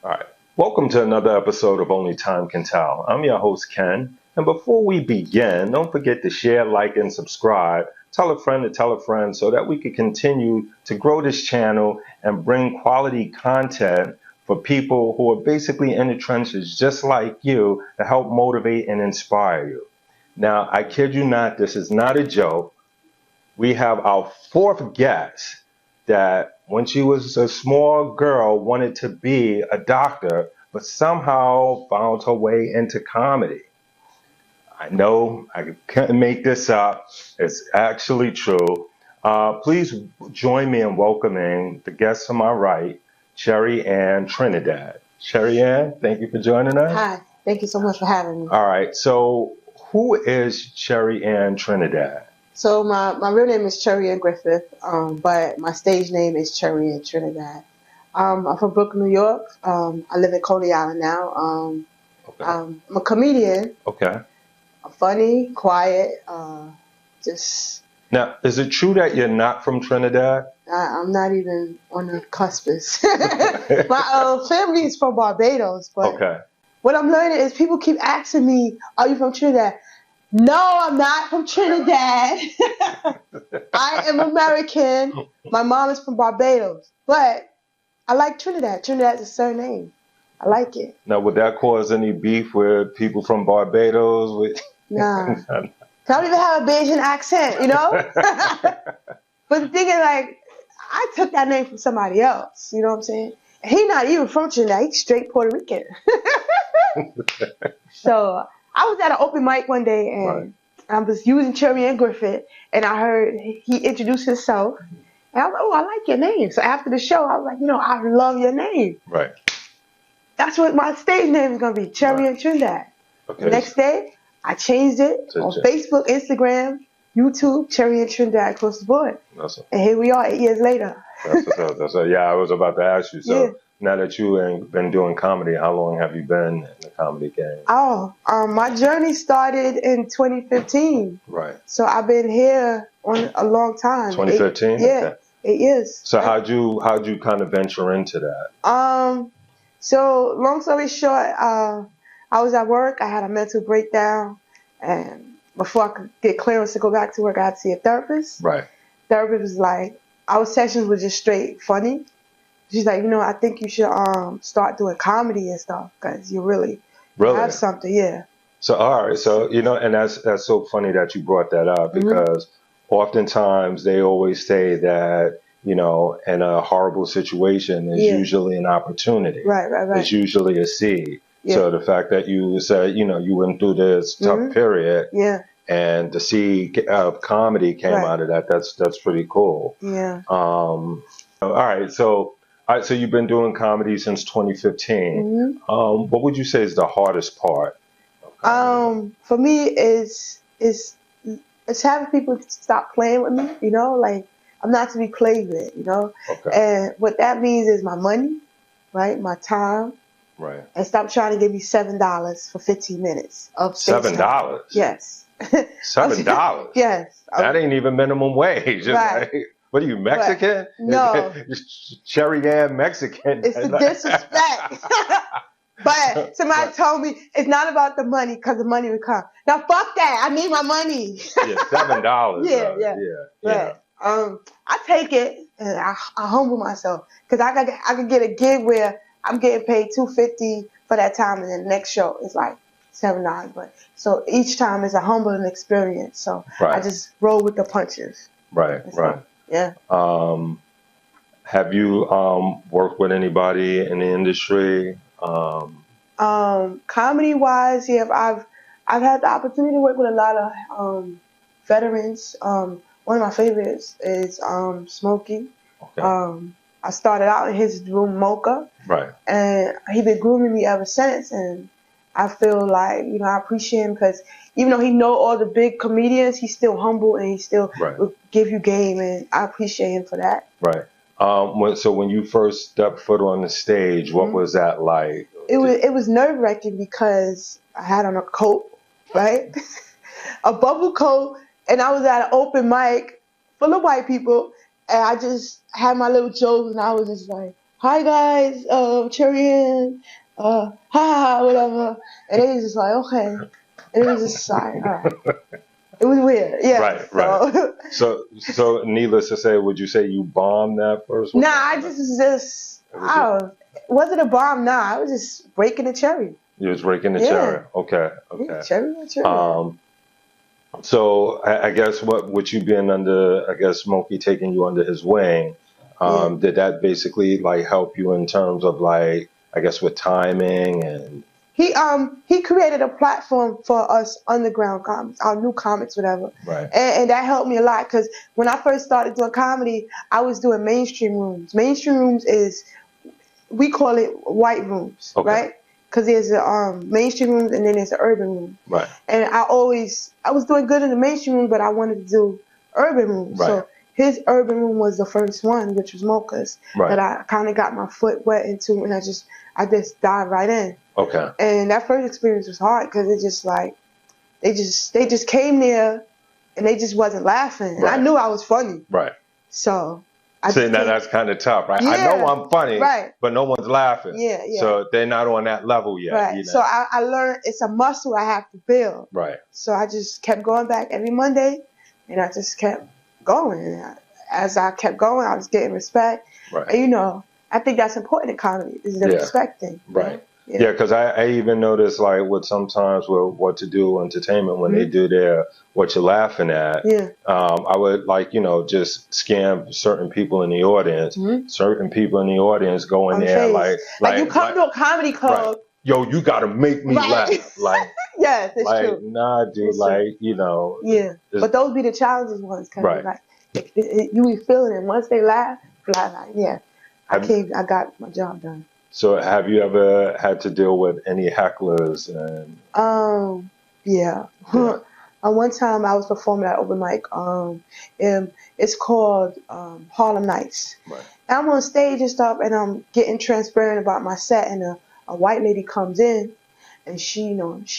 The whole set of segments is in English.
All right. Welcome to another episode of Only Time Can Tell. I'm your host, Ken. And before we begin, don't forget to share, like, and subscribe. Tell a friend to tell a friend so that we can continue to grow this channel and bring quality content for people who are basically in the trenches just like you to help motivate and inspire you. Now, I kid you not, this is not a joke. We have our fourth guest that when she was a small girl wanted to be a doctor, but somehow found her way into comedy. I know I can't make this up. It's actually true. Please join me in welcoming the guest to my right, Cherryann Trinidad. Cherryann, thank you for joining us. Hi, thank you so much for having me. All right, so who is Cherryann Trinidad? So my real name is Cherryann Griffith, but my stage name is Cherryann Trinidad. I'm from Brooklyn, New York. I live in Coney Island now. Okay. I'm a comedian. Okay. I'm funny, quiet, just... Now, is it true that you're not from Trinidad? I'm not even on the cuspis. My family is from Barbados, but Okay. what I'm learning is people keep asking me, are you from Trinidad? No, I'm not from Trinidad. I am American. My mom is from Barbados. But I like Trinidad. Trinidad's a surname. I like it. Now, would that cause any beef with people from Barbados? Nah. I don't even have a Bajan accent, you know? But the thing is, like, I took that name from somebody else. You know what I'm saying? He's not even from Trinidad. He's straight Puerto Rican. So I was at an open mic one day, and I was using Cherryann Griffith, and I heard he introduced himself. And I was like, oh, I like your name. So after the show, I was like, I love your name. Right. That's what my stage name is going to be, Cherryann Trinidad. Okay. The next day, I changed it on Facebook, Instagram, YouTube, Cherryann Trinidad across the board. Awesome. And here we are 8 years later. That's yeah, I was about to ask you. So now that you've been doing comedy, how long have you been in the comedy game? Oh, my journey started in 2015. Right. So I've been here on a long time. 2015? Okay. 8 years. So how'd you kind of venture into that? So long story short, I was at work. I had a mental breakdown, and before I could get clearance to go back to work, I had to see a therapist. Right. Therapist was like, our sessions were just straight funny. She's like, I think you should start doing comedy and stuff because you really have something. Yeah. So all right, so and that's so funny that you brought that up because oftentimes they always say that in a horrible situation is usually an opportunity. Right. It's usually a seed. Yeah. So the fact that you said you went through this tough period. Yeah. And the seed of comedy came out of that. That's pretty cool. Yeah. All right. So you've been doing comedy since 2015. What would you say is the hardest part? For me is having people stop playing with me. Like I'm not to be played with. Okay. And what that means is my money, right? My time. Right. And stop trying to give me $7 for 15 minutes of $7. Yes. $7. Yes. That ain't even minimum wage. Right. What are you, Mexican? No. Cherry-ann Mexican. It's the disrespect. But somebody told me it's not about the money because the money would come. Now fuck that. I need my money. Yeah, $7. Yeah. I take it and I humble myself because I could get a gig where I'm getting paid $250 for that time, and then the next show is like $7. But so each time is a humbling experience. So I just roll with the punches. Right. Yeah. Have you worked with anybody in the industry? Comedy wise, yeah, I've had the opportunity to work with a lot of veterans. One of my favorites is Smokey. Okay. I started out in his room, Mocha. Right. And he been grooming me ever since. And I feel like, I appreciate him because even though he know all the big comedians, he's still humble and he still will give you game. And I appreciate him for that. Right. So when you first stepped foot on the stage, what was that like? It was nerve-wracking because I had on a coat, right? A bubble coat. And I was at an open mic full of white people. And I just had my little jokes, and I was just like, hi guys, Cherryann, ha ha ha, whatever. And they was just like, okay. And it was just like, all right. It was weird, yeah. Right, right. So needless to say, would you say you bombed that first one? Nah, I was it a bomb? Nah, I was just breaking the cherry. You was breaking the cherry. Okay, okay. Yeah, cherry. So I guess what you being under, I guess Smokey taking you under his wing, did that basically like help you in terms of like, I guess with timing and He created a platform for us underground comics, our new comics, whatever. right, And that helped me a lot because when I first started doing comedy, I was doing mainstream rooms. Mainstream rooms is, we call it white rooms, okay, right? Because there's a mainstream rooms and then there's an urban room. right, And I was doing good in the mainstream room, but I wanted to do urban rooms. right, So his urban room was the first one, which was Mocha's, right. that I kind of got my foot wet into, and I just dived right in. Okay. And that first experience was hard because it just like they just came there and they just wasn't laughing. And Right. I knew I was funny. Right. So See, now that's kind of tough, right? I know I'm funny, right. but no one's laughing. Yeah, yeah. So they're not on that level yet. Right. You know? So I learned it's a muscle I have to build. Right. So I just kept going back every Monday, and I just kept going. And as I kept going, I was getting respect. Right. And you know, I think that's important in comedy, is the respect thing. Right. Yeah, because I even noticed like with sometimes with What to Do Entertainment when they do their What You're Laughing At, I would like, you know, just scam certain people in the audience. Certain people in the audience go in there like you come to a comedy club. Right. Yo, you gotta make me laugh. Like yes, it's like, true. Nah, dude, it's like, true. you know. Yeah. But those be the challenges ones, because like you be feeling it. Once they laugh, like, yeah, I got my job done. So have you ever had to deal with any hecklers? And yeah. One time I was performing at open mic. And it's called Harlem Nights. Right. And I'm on stage and stuff, and I'm getting transparent about my set, and a white lady comes in, and she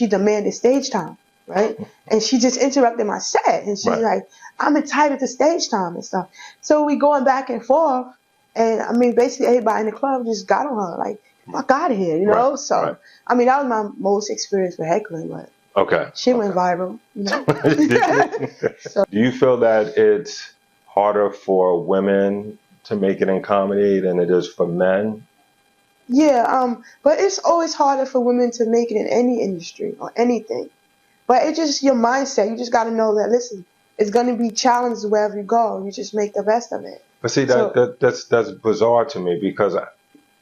demanded stage time, right? And she just interrupted my set, and she's like, "I'm entitled to stage time and stuff." So we going back and forth. And I mean, basically everybody in the club just got on her, like, fuck out of here, you know? So, I mean, that was my most experience with heckling, but she went viral, you know? So, do you feel that it's harder for women to make it in comedy than it is for men? Yeah, but it's always harder for women to make it in any industry or anything. But it's just your mindset. You just got to know that, listen, it's going to be challenges wherever you go. You just make the best of it. But see, that's bizarre to me because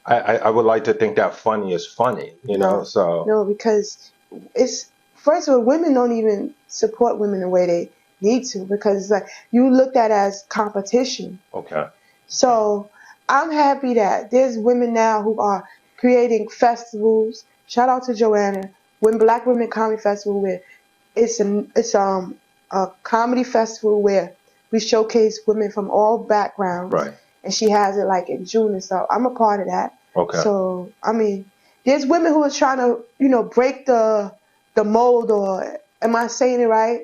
I would like to think that funny is funny, you know? So no, because it's, first of all, women don't even support women the way they need to, because it's like you looked at as competition. Okay. So I'm happy that there's women now who are creating festivals. Shout out to Joanna, when Black Women Comedy Festival, where it's a comedy festival where we showcase women from all backgrounds. Right. And she has it like in June and stuff. I'm a part of that. Okay. So, I mean, there's women who are trying to, you know, break the mold, or am I saying it right?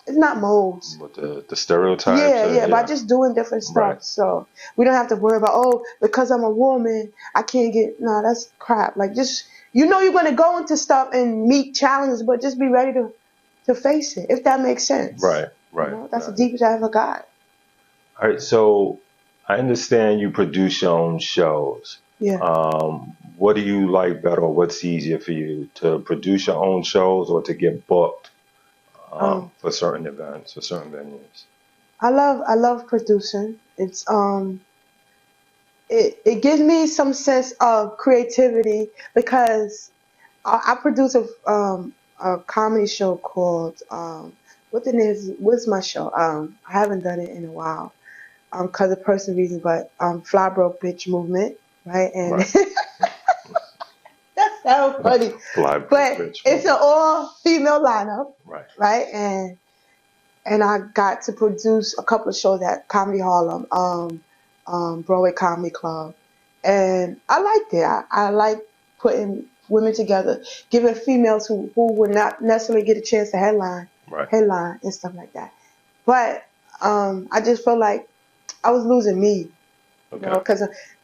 It's not molds. With the stereotypes. Yeah, by just doing different stuff. Right. So we don't have to worry about, because I'm a woman, I can't get, no, that's crap. Like, just, you know, you're going to go into stuff and meet challenges, but just be ready to face it, if that makes sense. Right. Right. You know, that's the deepest I ever got. All right. So I understand you produce your own shows. Yeah. What do you like better, or what's easier for you, to produce your own shows or to get booked for certain events or certain venues? I love producing. It's it gives me some sense of creativity, because I produce a comedy show called what's my show? I haven't done it in a while, because of personal reasons, but Fly Broke Bitch Movement, right? And that's so funny. Fly Broke but Bitch it's an all-female lineup, right? And I got to produce a couple of shows at Comedy Harlem, Broadway Comedy Club, and I liked it. I like putting women together, giving females who would not necessarily get a chance to headline and stuff like that. But I just felt like I was losing me, you know, because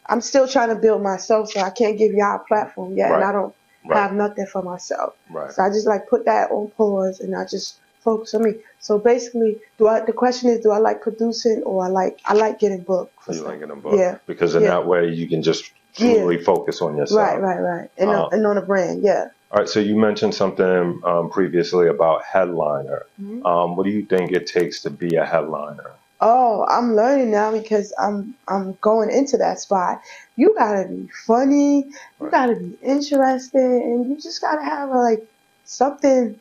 I'm still trying to build myself, so I can't give y'all a platform yet, and I don't have nothing for myself. Right. So I just like put that on pause, and I just focus on me. So basically, the question is, do I like producing, or I like getting booked? You like getting booked? Yeah. Because in that way, you can just truly focus on yourself. Right. And on a brand, yeah. All right. So you mentioned something previously about headliner. What do you think it takes to be a headliner? Oh, I'm learning now because I'm going into that spot. You gotta be funny, you gotta be interested, and you just gotta have like something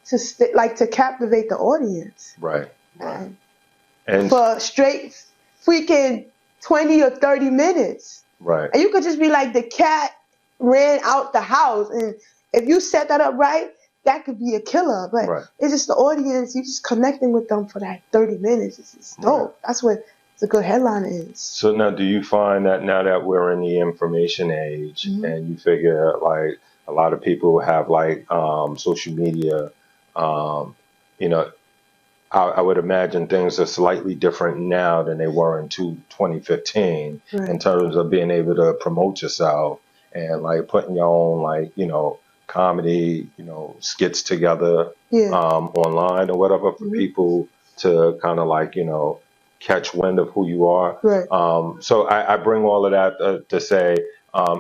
to to captivate the audience. Right. And for straight freaking 20 or 30 minutes. Right. And you could just be like, the cat ran out the house, and if you set that up right, that could be a killer. But it's just the audience, you just connecting with them for that 30 minutes. It's just dope. That's what the good headliner is. So now, do you find that now that we're in the information age, and you figure like a lot of people have like social media, you know, I would imagine things are slightly different now than they were in 2015 in terms of being able to promote yourself and like putting your own like, comedy, skits together online or whatever for people to kind of like, catch wind of who you are. So I bring all of that to say,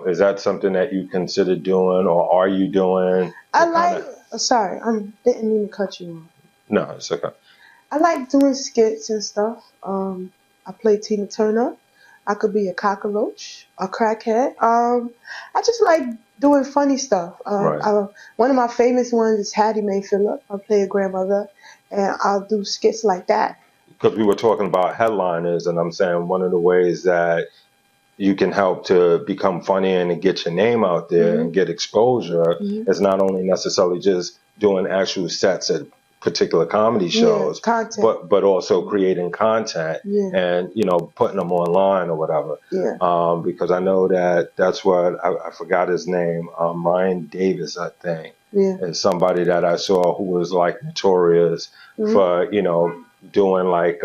is that something that you consider doing, or are you doing? Sorry, I didn't mean to cut you off. No, it's okay. I like doing skits and stuff. I play Tina Turner. I could be a cockroach, a crackhead. I just like doing funny stuff. One of my famous ones is Hattie Mae Phillip. I play a grandmother, and I'll do skits like that. Because we were talking about headliners, and I'm saying one of the ways that you can help to become funny and to get your name out there and get exposure is not only necessarily just doing actual sets at particular comedy shows, but also creating content and putting them online or whatever. Because I know that's what I forgot his name, Ryan Davis, I think, is somebody that I saw who was like notorious for doing like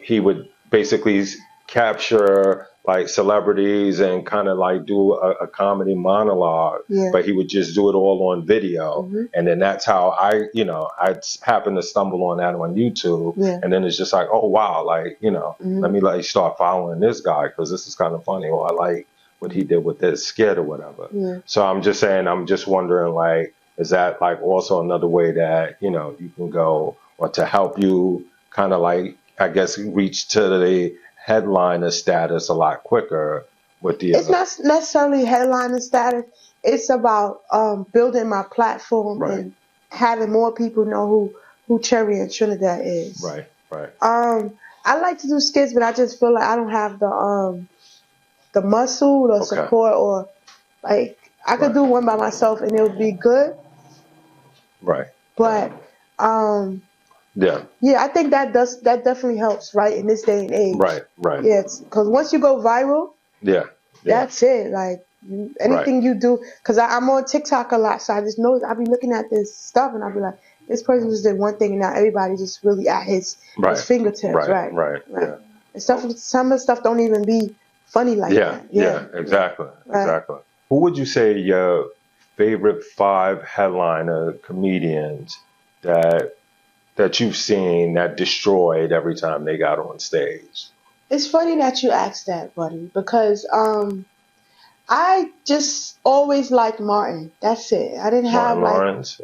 he would basically capture like celebrities and kind of like do a comedy monologue, but he would just do it all on video. And then that's how I happened to stumble on that on YouTube. And then it's just like, oh, wow, like, let me like start following this guy because this is kind of funny, or I like what he did with this skit or whatever. So I'm just saying, I'm just wondering, like, is that like also another way that, you can go, or to help you kind of like, I guess, reach to the headliner status a lot quicker with the It's not necessarily headliner status. It's about building my platform and having more people know who Cherryann Trinidad is. I like to do skits, but I just feel like I don't have the muscle or support, or like I could do one by myself and it would be good. But I think that definitely helps, right, in this day and age. Yeah, because once you go viral, that's it. Like anything you do, because I'm on TikTok a lot, so I just know I'll be looking at this stuff and I'll be like, this person just did one thing and now everybody just really at his fingertips, And stuff. Some of the stuff don't even be funny like that. Exactly. Who would you say your favorite 5 headliner comedians that you've seen that destroyed every time they got on stage? It's funny that you asked that, buddy, because I just always liked Martin. That's it. I didn't have Martin Lawrence.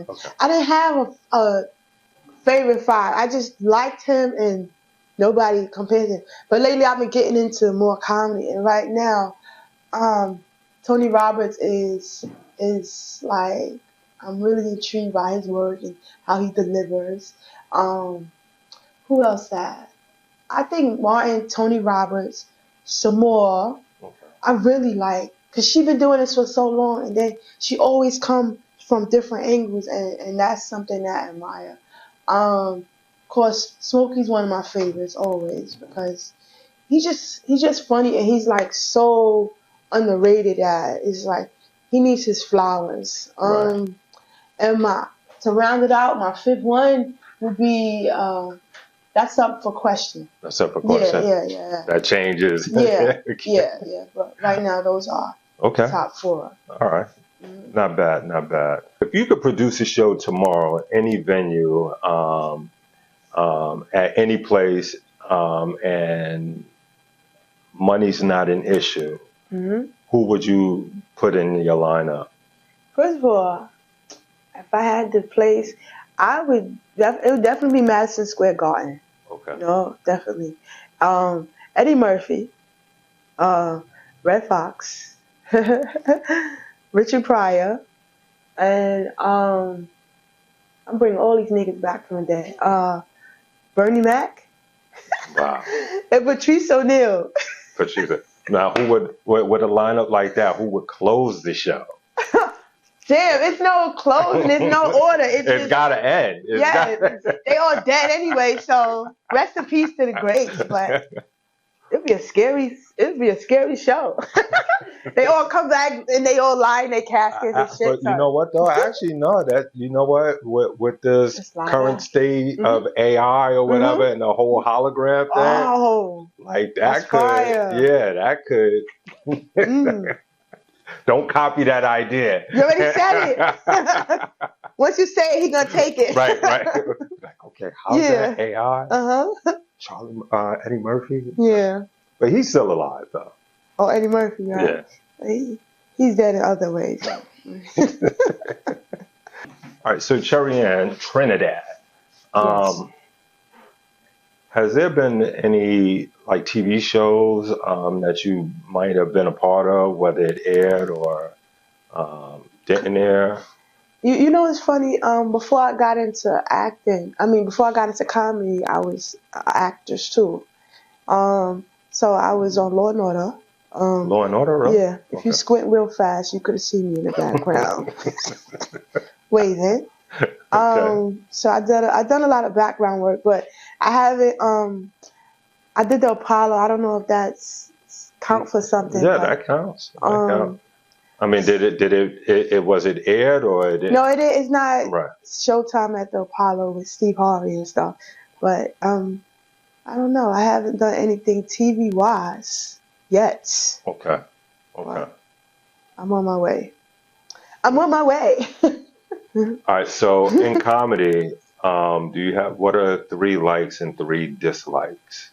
Okay. I didn't have a favorite 5. I just liked him and nobody compared him. But lately I've been getting into more comedy, and right now, Tony Roberts is like, I'm really intrigued by his words and how he delivers. Who else that? I think Martin, Tony Roberts, some more. I really like, because she's been doing this for so long, and then she always come from different angles, and that's something that I admire. Of course, Smokey's one of my favorites always, because he's just funny, and he's like so underrated that it's like he needs his flowers. And to round it out, my 5th one would be That's up for question. That's up for question. Yeah. That changes. Yeah. But right now, those are okay. top 4. All right. Not bad. If you could produce a show tomorrow, any venue, at any place, and money's not an issue, who would you put in your lineup? First of all, if I had the place, it would definitely be Madison Square Garden. Okay. No, definitely. Eddie Murphy, Red Fox, Richard Pryor, and I'm bringing all these niggas back from the dead. Bernie Mac. Wow. And Patrice O'Neal. Now, who would a lineup like that? Who would close the show? Damn, it's no closing, it's no order. It's gotta end. They all dead anyway. So rest in peace to the greats. But it'd be a scary show. They all come back and they all lie in their caskets and shit. But you know what though? Actually, no. With this current state of AI or whatever, and the whole hologram thing, like that could, that could. Don't copy that idea. You already said it. Once you say it, he's gonna take it. Right. Like, okay, how's that AI? Charlie, Eddie Murphy. Yeah. But he's still alive though. Oh, Eddie Murphy, right? Yeah. He's dead in other ways. All right, so Cherryann Trinidad. Yes. Has there been any like TV shows that you might have been a part of, whether it aired or didn't air? You know, it's funny. Before I got into acting, before I got into comedy, I was an actress too. So I was on Law and Order. Law and Order, really? Yeah. If you squint real fast, you could have seen me in the background waving. Okay. So I've done a lot of background work, but I haven't. I did the Apollo. I don't know if that's count for something. Yeah, that counts. I mean, was it aired or it? No, it's not. Right. Showtime at the Apollo with Steve Harvey and stuff. But I don't know. I haven't done anything TV wise yet. Okay. But I'm on my way. All right. So in comedy, what are 3 likes and 3 dislikes?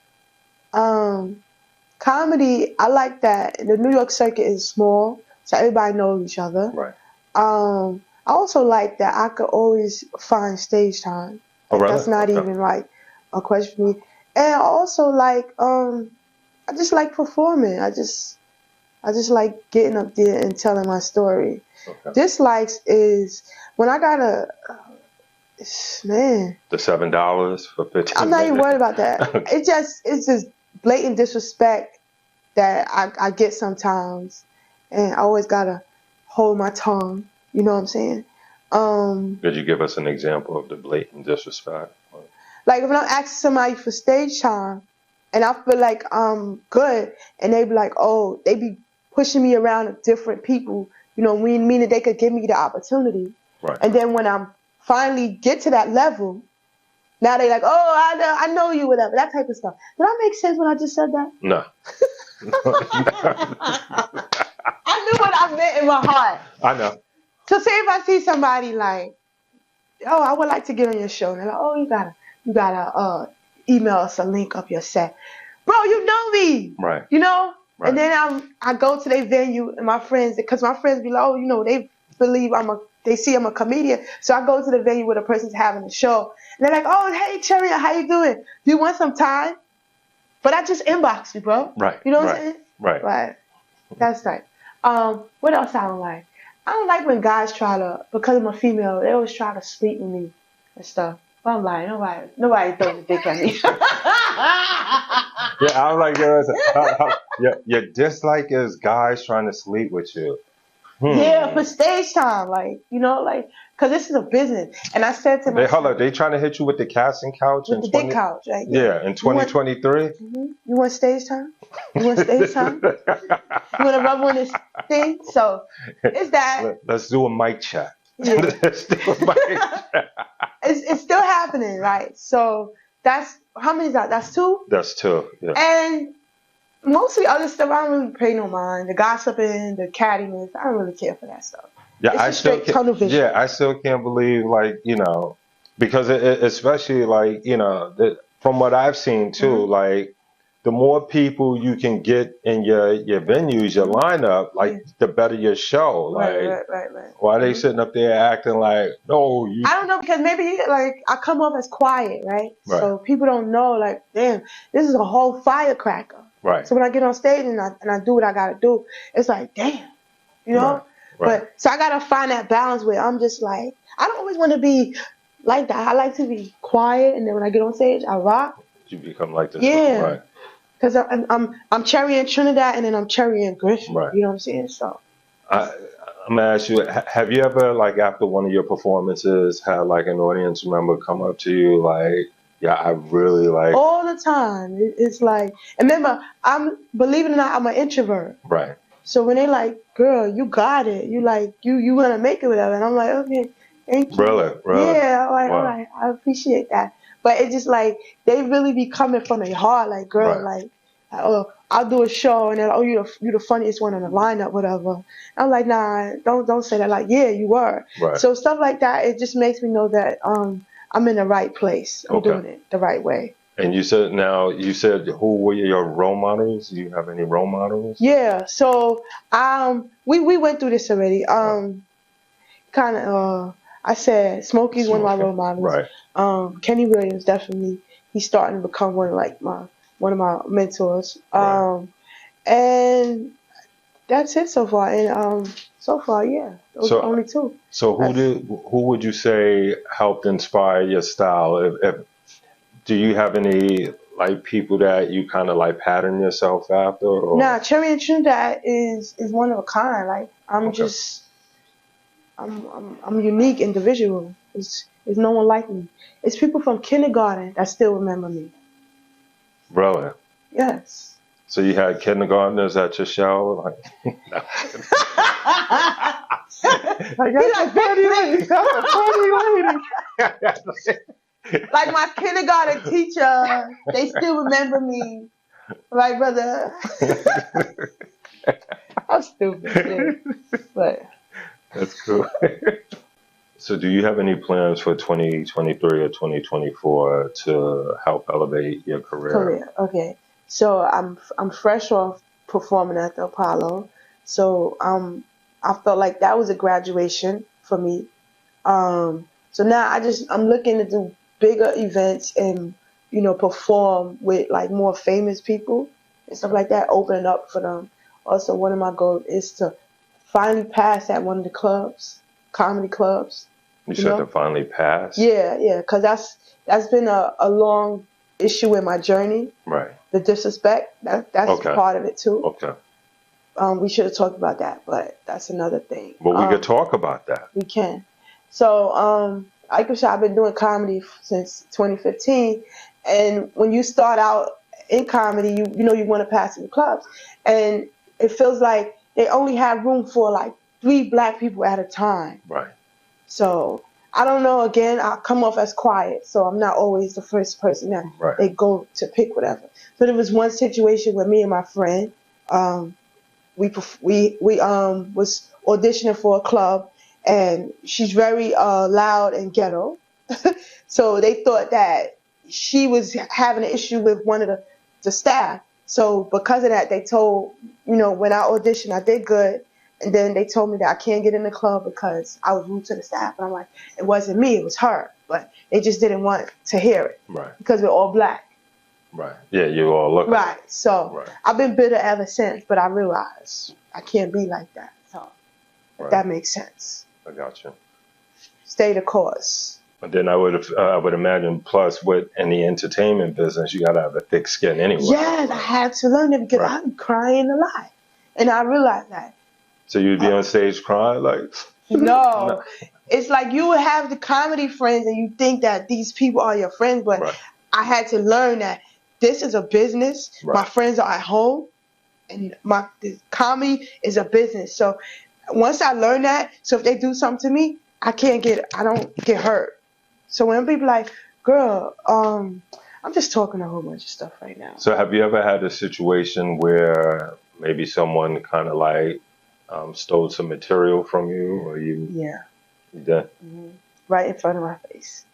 Comedy, I like that the New York circuit is small, so everybody knows each other. Right. I also like that I could always find stage time. Really? That's not even like a question for me. And I also like, I just like performing. I just like getting up there and telling my story. Okay. Dislikes is when I got the $7 for 15 I'm not even worried about that. Okay. It's just blatant disrespect that I get sometimes, and I always gotta hold my tongue. You know what I'm saying? Could you give us an example of the blatant disrespect? Like if I'm asking somebody for stage time, and I feel like I'm good, and they be like, oh, they be pushing me around with different people. You know, meaning they could give me the opportunity. Right. And then when I'm finally get to that level, now they like, oh, I know you, whatever, that type of stuff. Did that make sense when I just said that? No. I knew what I meant in my heart. I know. So say if I see somebody like, oh, I would like to get on your show, and they're like, oh, you gotta email us a link of your set. Bro, you know me. Right. You know? Right. And then I go to their venue, and my friends, because my friends be like, oh, you know, they believe they see I'm a comedian. So I go to the venue where the person's having a show. And they're like, oh, hey, Cherryann, how you doing? Do you want some time? But I just inbox you, bro. Right. You know what I'm saying? Right. Right. That's right. What else I don't like? I don't like when guys because I'm a female, they always try to sleep with me and stuff. But I'm like, nobody throws a dick at me. Yeah, I'm like, your dislike is guys trying to sleep with you. Yeah, for stage time, like, you know, like, because this is a business. And I said to myself, hold up, they trying to hit you with the casting couch? With the dick couch, right? Yeah, in 2023? You want stage time? You want stage time? You want to rub on this thing? So, it's that. Let's do a mic check. Yeah. Let's do a mic check. It's still happening, right? So, That's, how many is that? That's 2? That's 2, yeah. And most of the other stuff, I don't really pay no mind. The gossiping, the cattiness, I don't really care for that stuff. Yeah, It's just straight tunnel vision. Yeah, I still can't believe, like, because especially, like, from what I've seen too, like, the more people you can get in your venues, your lineup, like, the better your show. Like, Right. why are they sitting up there acting like, no, you? I don't know, because maybe, like, I come off as quiet, right? So people don't know, like, damn, this is a whole firecracker. Right. So when I get on stage and I do what I gotta do, it's like, damn, you know? Right. But so I gotta find that balance where I'm just like, I don't always want to be like that. I like to be quiet, and then when I get on stage, I rock. You become like this. Yeah. Right. Because I'm Cherryann Trinidad, and then I'm Cherryann Griffin. Right. You know what I'm saying? So. I'm gonna ask you, have you ever, like, after one of your performances, had, like, an audience member come up to you like, yeah, I really like? All the time. It's like, and remember, believe it or not, I'm an introvert. Right. So when they like, girl, you got it. You like, you gonna make it, whatever. And I'm like, okay, thank you. Really? Yeah, I'm like, Wow. all right, I appreciate that. But it's just like, they really be coming from their heart, like, girl, like, oh, I'll do a show, and they're like, oh, you the funniest one on the lineup, whatever. I'm like, nah, don't say that. Like, yeah, you were. Right. So stuff like that, it just makes me know that I'm in the right place. I'm doing it the right way. And you said who were your role models? Do you have any role models? Yeah. So we went through this already. Kind of. I said Smokey's one of my role models. Right. Kenny Williams, definitely. He's starting to become one of my mentors. And that's it so far. And so far, yeah, those are only 2. So who would you say helped inspire your style? Do you have any, like, people that you kind of like pattern yourself after? Or? Nah, Cherryann Trinidad is one of a kind. Like, I'm just I'm a unique individual. There's no one like me. It's people from kindergarten that still remember me. Really? Yes. So you had kindergartners at your show? Like, like my kindergarten teacher, they still remember me. Like, brother. I'm stupid, but that's cool. So do you have any plans for 2023 or 2024 to help elevate your career? Okay. So I'm fresh off performing at the Apollo. So I felt like that was a graduation for me. So now I'm looking to do bigger events and, perform with, like, more famous people and stuff like that, opening up for them. Also, one of my goals is to finally pass at one of the clubs, comedy clubs. You said to finally pass? Yeah, because that's been a long issue in my journey. Right. The disrespect, that's part of it too. Okay. We should have talked about that, but that's another thing. Well, we could talk about that. We can. So, like I said, I've been doing comedy since 2015, and when you start out in comedy, you want to pass in the clubs, and it feels like they only have room for like 3 black people at a time. Right. So I don't know. Again, I come off as quiet, so I'm not always the first person that they go to pick whatever. So there was one situation where me and my friend, we was auditioning for a club, and she's very loud and ghetto. So they thought that she was having an issue with one of the staff. So because of that, they told, when I auditioned, I did good. And then they told me that I can't get in the club because I was rude to the staff. And I'm like, it wasn't me, it was her. But they just didn't want to hear it. Right. Because we're all black. Right. Yeah, you all look. Right. So I've been bitter ever since, but I realized I can't be like that. So if that makes sense. I got you. Stay the course. But then I would imagine, plus in the entertainment business, you got to have a thick skin anyway. Yes, I had to learn it because I'm crying a lot. And I realized that. So you'd be on stage crying like? No. It's like you would have the comedy friends and you think that these people are your friends, but I had to learn that this is a business. My friends are at home, and the comedy is a business. So once I learned that, so if they do something to me, I don't get hurt. So when people like, girl, I'm just talking a whole bunch of stuff right now. So have you ever had a situation where maybe someone kind of like stole some material from you, or you? Yeah. You did? Mm-hmm. Right in front of my face.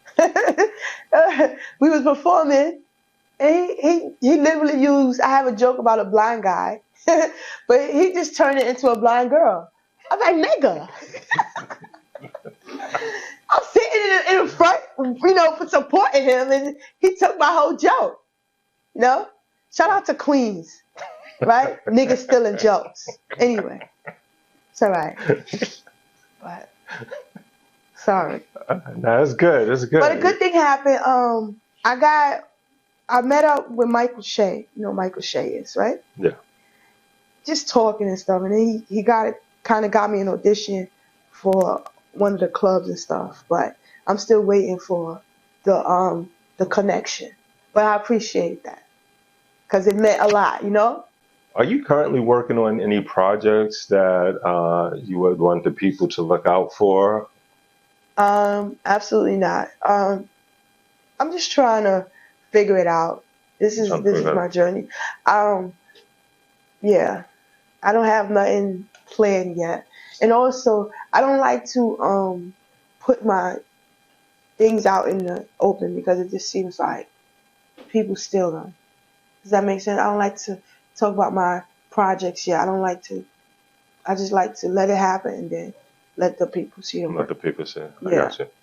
We was performing, and he literally used. I have a joke about a blind guy, but he just turned it into a blind girl. I'm like, nigga. I'm sitting in front, supporting him, and he took my whole joke. You know? Shout out to Queens, right? Niggas stealing jokes. Anyway, it's all right. But sorry. No, it's good. It's good. But a good thing happened. I met up with Michael Shea. You know who Michael Shea is, right? Yeah. Just talking and stuff, and then he kind of got me an audition for one of the clubs and stuff. But I'm still waiting for the connection. But I appreciate that because it meant a lot, you know. Are you currently working on any projects that you would want the people to look out for? Absolutely not. I'm just trying to figure it out. This is my journey. Yeah, I don't have nothing planned yet, and also I don't like to put my things out in the open because it just seems like people steal them. Does that make sense? I don't like to talk about my projects yet. I just like to let it happen and then let the people see them. Let the people see it.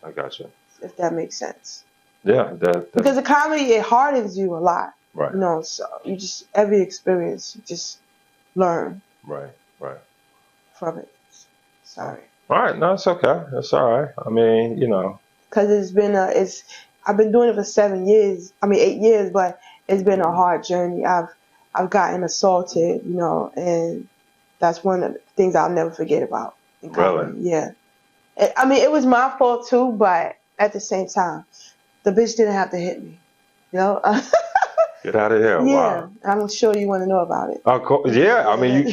I got you. If that makes sense. Yeah. Because the comedy, it hardens you a lot. Right. You know, so you just, every experience, you just learn. Right. From it. Sorry. All right. No, it's okay. It's all right. I mean, you know. Because I've been doing it for 8 years, but it's been a hard journey. I've gotten assaulted, you know, and that's one of the things I'll never forget about. Really? Yeah. It was my fault too, but at the same time, the bitch didn't have to hit me, you know. Get out of here! Yeah, wow. I'm sure you want to know about it. Of course, yeah. I mean,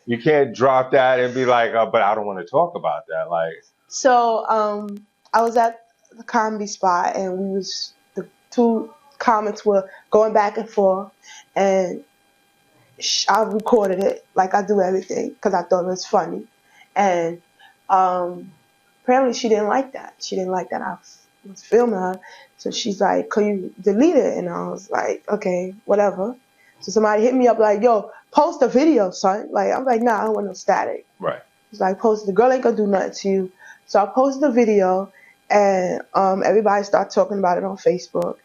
you can't drop that and be like, but I don't want to talk about that. Like, so I was at the comedy spot, and the two comics were going back and forth, and I recorded it like I do everything because I thought it was funny, and apparently she didn't like that. She didn't like that I was filming her. So she's like, could you delete it? And I was like, okay, whatever. So somebody hit me up like, yo, post a video, son. Like, I'm like, nah, I don't want no static. right. He's like, post it. The girl ain't gonna do nothing to you. So I posted the video, and everybody started talking about it on Facebook.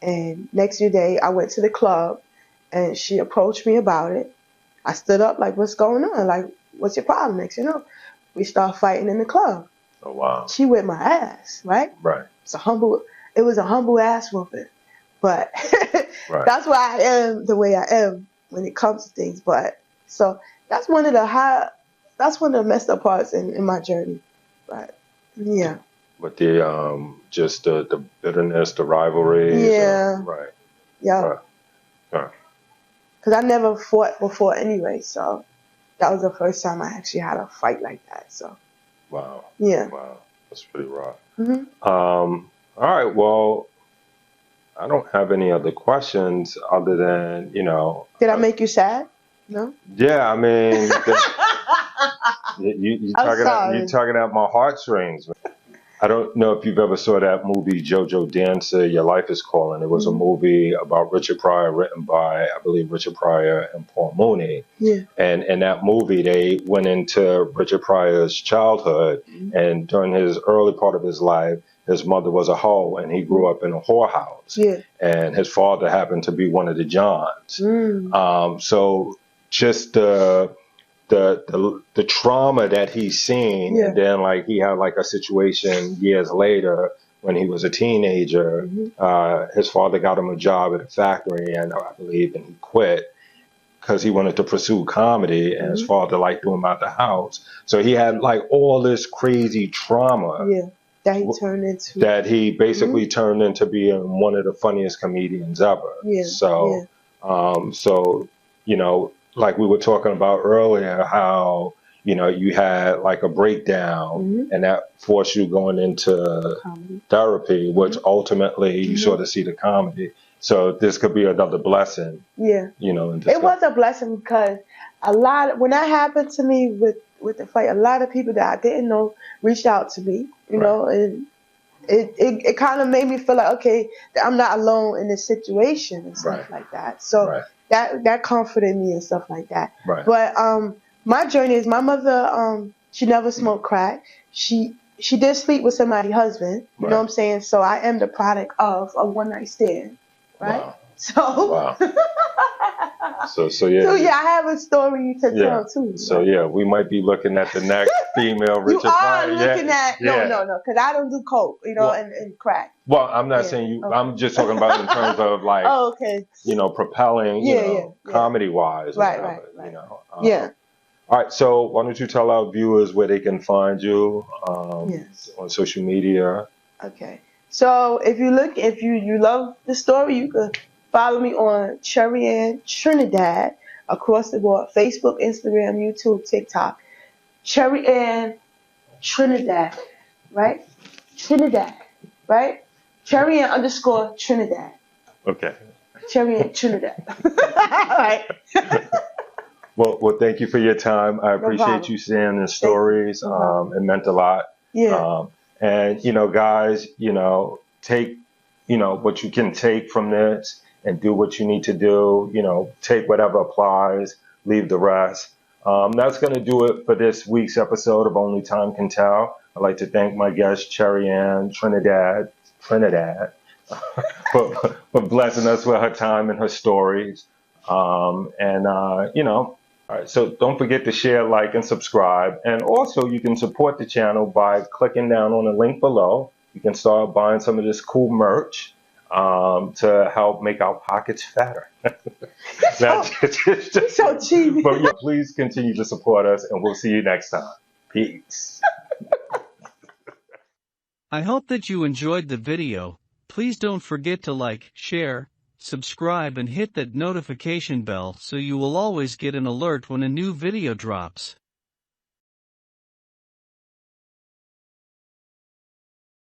And next day, I went to the club, and she approached me about it. I stood up like, what's going on? Like, what's your problem? Next, you know, we start fighting in the club. Oh, wow. She whipped my ass, right? Right. It was a humble ass whooping, but right. That's why I am the way I am when it comes to things. But so that's one of the messed up parts in my journey. But yeah. But just the bitterness, the rivalry. Yeah. Right. Yeah. Right. Because I never fought before anyway, so that was the first time I actually had a fight like that. So. Wow. Yeah. Wow. That's pretty rough. Mm-hmm. All right. Well, I don't have any other questions other than, you know. Did I make you sad? No? Yeah, I mean, you're tugging at my heartstrings. I don't know if you've ever saw that movie, JoJo Dancer, Your Life is Calling. It was a movie about Richard Pryor, written by, I believe, Richard Pryor and Paul Mooney. Yeah. And in that movie, they went into Richard Pryor's childhood, and during his early part of his life, his mother was a hoe, and he grew up in a whorehouse. Yeah. And his father happened to be one of the Johns. So just the trauma that he's seen, and then like he had like a situation years later when he was a teenager. His father got him a job at a factory, and I believe, and he quit because he wanted to pursue comedy, and his father like threw him out the house. So he had like all this crazy trauma. Yeah. That he basically turned into being one of the funniest comedians ever. Yeah. So, so you know, like we were talking about earlier, how, you know, you had like a breakdown and that forced you going into therapy, which ultimately you sort of see the comedy So this could be another blessing. Yeah. You know, it was a blessing because when that happened to me with the fight, a lot of people that I didn't know reached out to me, you know, and it kind of made me feel like, okay, that I'm not alone in this situation and stuff like that. So that comforted me and stuff like that. But my journey is my mother, she never smoked crack. She did sleep with somebody's husband, you know what I'm saying? So I am the product of a one night stand, right? Wow. So So yeah. So yeah, I have a story to tell too. So yeah, we might be looking at the next female Richard You are Pryor. looking at no, because I don't do coke, you know, and crack. Well, I'm not saying you. Okay. I'm just talking about in terms of like, you know, propelling, you know, comedy wise, right. You know. All right, so why don't you tell our viewers where they can find you on social media? Okay. So if you love the story, you can follow me on Cherryann Trinidad across the board: Facebook, Instagram, YouTube, TikTok. Cherryann Trinidad, right? Trinidad, right? Cherryann _ Trinidad. Okay. Cherryann Trinidad. All right. Well, thank you for your time. I appreciate you sharing the stories. It meant a lot. Yeah. And, you know, guys, you know, take, you know, what you can take from this and do what you need to do. You know, take whatever applies, leave the rest. That's going to do it for this week's episode of Only Time Can Tell. I'd like to thank my guest, Cherryann Trinidad, for blessing us with her time and her stories. You know, all right, so don't forget to share, like, and subscribe. And also, you can support the channel by clicking down on the link below. You can start buying some of this cool merch to help make our pockets fatter. That's so cheesy. But yeah, please continue to support us, and we'll see you next time. Peace. I hope that you enjoyed the video. Please don't forget to like, share, subscribe and hit that notification bell so you will always get an alert when a new video drops.